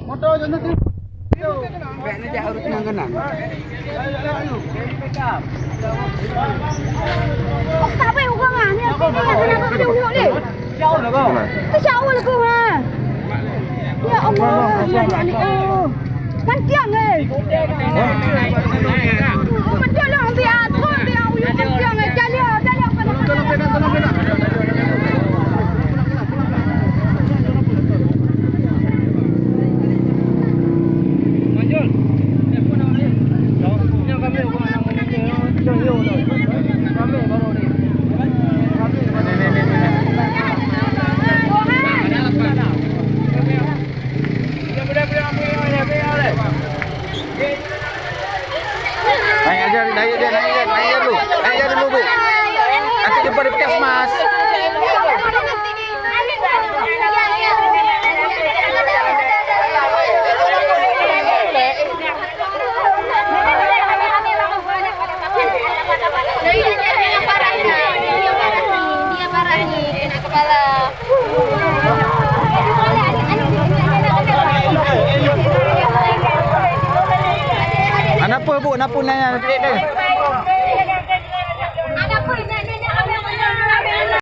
Motor je nanti. Baiknya dia harus kenang-kenang. Siapa yang orang ah? Ni apa ni? Kenapa dia uyuk ni? Jauh lah kau. Jauh lah kau ah. Ya Allah, ya ni oh. Panjang eh. Panjang lah dia, turun dia uyuk panjang eh. Jalan Tolong pegang. Manjul. Telepon awak ni. Yang kami Naik aja dulu Bu. Nanti jumpa di puskesmas. Dia parah nih, kena kepala. Kenapa Bu? Kenapa naik?